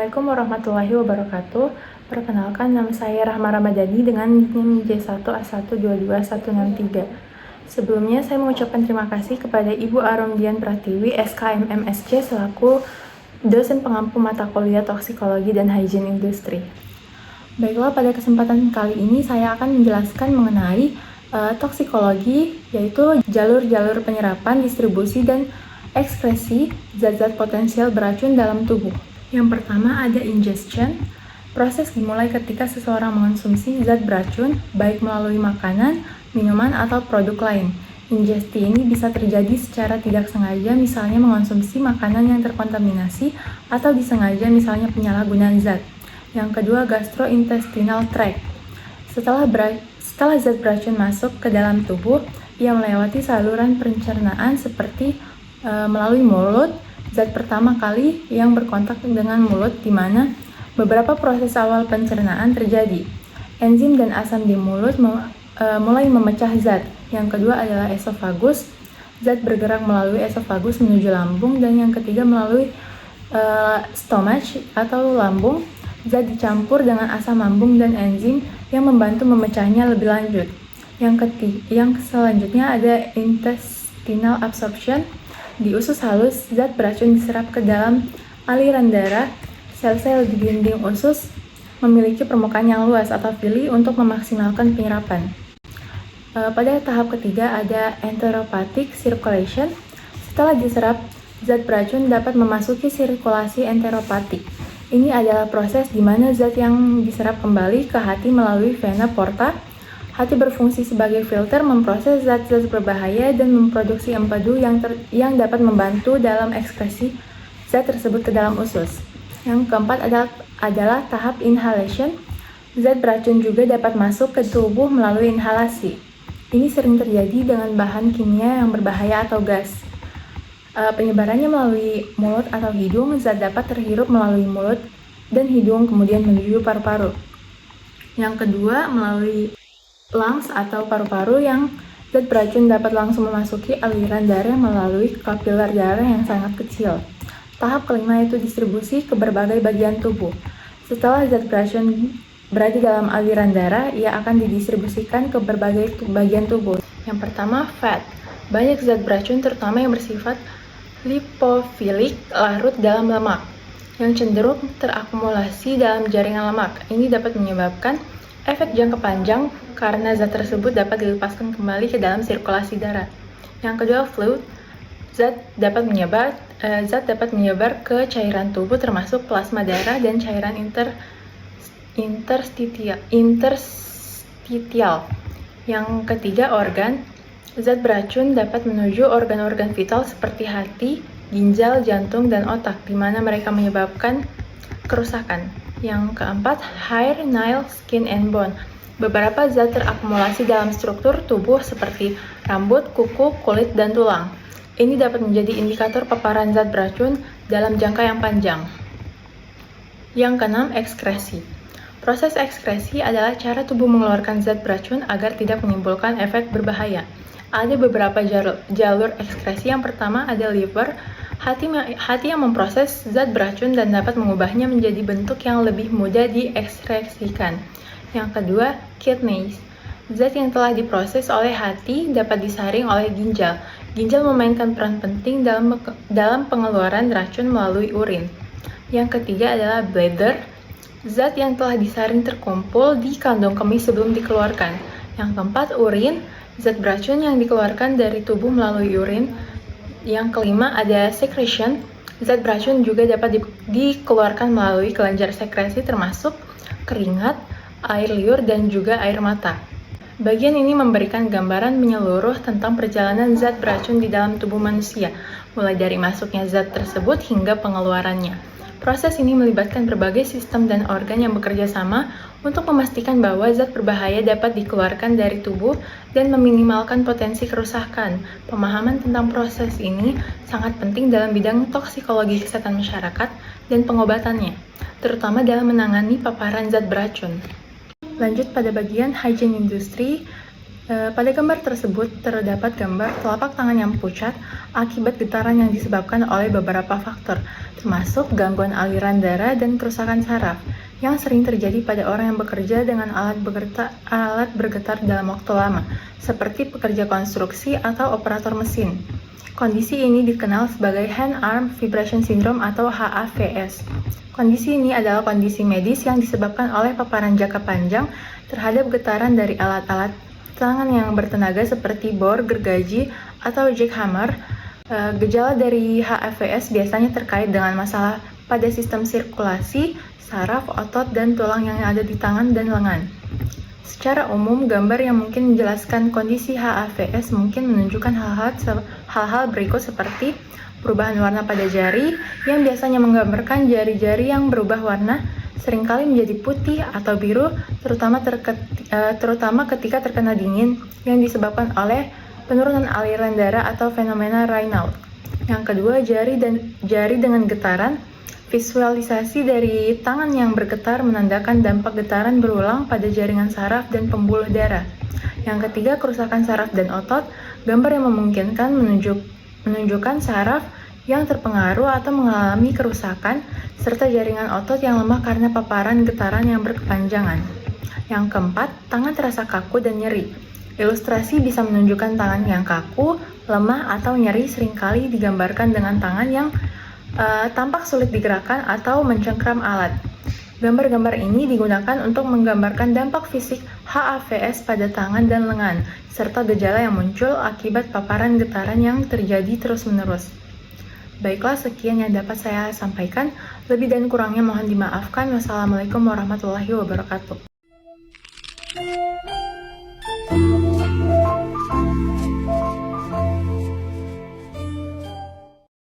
Assalamualaikum warahmatullahi wabarakatuh. Perkenalkan, nama saya Rahma Ramadhani dengan NIM J1A1221163. Sebelumnya, saya mengucapkan terima kasih kepada Ibu Arum Dian Pratiwi, SKMMSC, selaku dosen pengampu mata kuliah Toksikologi dan Hygiene Industri. Baiklah, pada kesempatan kali ini saya akan menjelaskan mengenai toksikologi, yaitu jalur-jalur penyerapan, distribusi, dan ekskresi zat-zat potensial beracun dalam tubuh. Yang pertama ada ingestion. Proses dimulai ketika seseorang mengonsumsi zat beracun, baik melalui makanan, minuman, atau produk lain. Ingesti ini bisa terjadi secara tidak sengaja, misalnya mengonsumsi makanan yang terkontaminasi, atau disengaja, misalnya penyalahgunaan zat. Yang kedua, gastrointestinal tract. Setelah zat beracun masuk ke dalam tubuh, ia melewati saluran pencernaan seperti melalui mulut. Zat pertama kali yang berkontak dengan mulut, di mana beberapa proses awal pencernaan terjadi. Enzim dan asam di mulut mulai memecah zat. Yang kedua adalah esofagus. Zat bergerak melalui esofagus menuju lambung. Dan yang ketiga melalui stomach atau lambung. Zat dicampur dengan asam lambung dan enzim yang membantu memecahnya lebih lanjut. Yang selanjutnya ada intestinal absorption. Di usus halus, zat beracun diserap ke dalam aliran darah. Sel-sel di dinding usus memiliki permukaan yang luas atau villi untuk memaksimalkan penyerapan. Pada tahap ketiga ada enteropathic circulation. Setelah diserap, zat beracun dapat memasuki sirkulasi enteropatik. Ini adalah proses di mana zat yang diserap kembali ke hati melalui vena porta. Hati berfungsi sebagai filter, memproses zat-zat berbahaya dan memproduksi empedu yang dapat membantu dalam ekskresi zat tersebut ke dalam usus. Yang keempat adalah tahap inhalation. Zat beracun juga dapat masuk ke tubuh melalui inhalasi. Ini sering terjadi dengan bahan kimia yang berbahaya atau gas. Penyebarannya melalui mulut atau hidung. Zat dapat terhirup melalui mulut dan hidung kemudian menuju paru-paru. Yang kedua, melalui lungs atau paru-paru, yang zat beracun dapat langsung memasuki aliran darah melalui kapiler darah yang sangat kecil. Tahap kelima yaitu distribusi ke berbagai bagian tubuh. Setelah zat beracun berada dalam aliran darah, ia akan didistribusikan ke berbagai bagian tubuh. Yang pertama, fat. Banyak zat beracun terutama yang bersifat lipofilik larut dalam lemak yang cenderung terakumulasi dalam jaringan lemak. Ini dapat menyebabkan efek jangka panjang karena zat tersebut dapat dilepaskan kembali ke dalam sirkulasi darah. Yang kedua, fluid. Zat dapat menyebar ke cairan tubuh termasuk plasma darah dan cairan interstitial. Yang ketiga, organ. Zat beracun dapat menuju organ-organ vital seperti hati, ginjal, jantung, dan otak, di mana mereka menyebabkan kerusakan. Yang keempat, hair, nail, skin, and bone. Beberapa zat terakumulasi dalam struktur tubuh seperti rambut, kuku, kulit, dan tulang. Ini dapat menjadi indikator paparan zat beracun dalam jangka yang panjang. Yang keenam, ekskresi. Proses ekskresi adalah cara tubuh mengeluarkan zat beracun agar tidak menimbulkan efek berbahaya. Ada beberapa jalur ekskresi. Yang pertama ada liver. Hati yang memproses zat beracun dan dapat mengubahnya menjadi bentuk yang lebih mudah diekskresikan. Yang kedua, kidneys. Zat yang telah diproses oleh hati dapat disaring oleh ginjal. Ginjal memainkan peran penting dalam pengeluaran racun melalui urin. Yang ketiga adalah bladder. Zat yang telah disaring terkumpul di kantong kemih sebelum dikeluarkan. Yang keempat, urin. Zat beracun yang dikeluarkan dari tubuh melalui urin. Yang kelima ada secretion. Zat beracun juga dapat dikeluarkan melalui kelenjar sekresi termasuk keringat, air liur, dan juga air mata. Bagian ini memberikan gambaran menyeluruh tentang perjalanan zat beracun di dalam tubuh manusia, mulai dari masuknya zat tersebut hingga pengeluarannya. Proses ini melibatkan berbagai sistem dan organ yang bekerja sama untuk memastikan bahwa zat berbahaya dapat dikeluarkan dari tubuh dan meminimalkan potensi kerusakan. Pemahaman tentang proses ini sangat penting dalam bidang toksikologi kesehatan masyarakat dan pengobatannya, terutama dalam menangani paparan zat beracun. Lanjut pada bagian hygiene industry. Pada gambar tersebut terdapat gambar telapak tangan yang pucat akibat getaran yang disebabkan oleh beberapa faktor, termasuk gangguan aliran darah dan kerusakan saraf, yang sering terjadi pada orang yang bekerja dengan alat bergetar dalam waktu lama, seperti pekerja konstruksi atau operator mesin. Kondisi ini dikenal sebagai Hand-Arm Vibration Syndrome atau HAVS. Kondisi ini adalah kondisi medis yang disebabkan oleh paparan jangka panjang terhadap getaran dari alat-alat tangan yang bertenaga seperti bor, gergaji, atau jackhammer. Gejala dari HAVS biasanya terkait dengan masalah pada sistem sirkulasi, saraf, otot, dan tulang yang ada di tangan dan lengan. Secara umum, gambar yang mungkin menjelaskan kondisi HAVS mungkin menunjukkan hal-hal berikut seperti perubahan warna pada jari, yang biasanya menggambarkan jari-jari yang berubah warna, seringkali menjadi putih atau biru, terutama ketika terkena dingin, yang disebabkan oleh penurunan aliran darah atau fenomena Raynaud. Yang kedua, jari dengan getaran. Visualisasi dari tangan yang bergetar menandakan dampak getaran berulang pada jaringan saraf dan pembuluh darah. Yang ketiga, kerusakan saraf dan otot. Gambar yang memungkinkan menunjukkan saraf yang terpengaruh atau mengalami kerusakan, serta jaringan otot yang lemah karena paparan getaran yang berkepanjangan. Yang keempat, tangan terasa kaku dan nyeri. Ilustrasi bisa menunjukkan tangan yang kaku, lemah, atau nyeri, seringkali digambarkan dengan tangan yang tampak sulit digerakkan atau mencengkram alat. Gambar-gambar ini digunakan untuk menggambarkan dampak fisik HAVS pada tangan dan lengan, serta gejala yang muncul akibat paparan getaran yang terjadi terus-menerus. Baiklah, sekian yang dapat saya sampaikan. Lebih dan kurangnya mohon dimaafkan. Wassalamualaikum warahmatullahi wabarakatuh.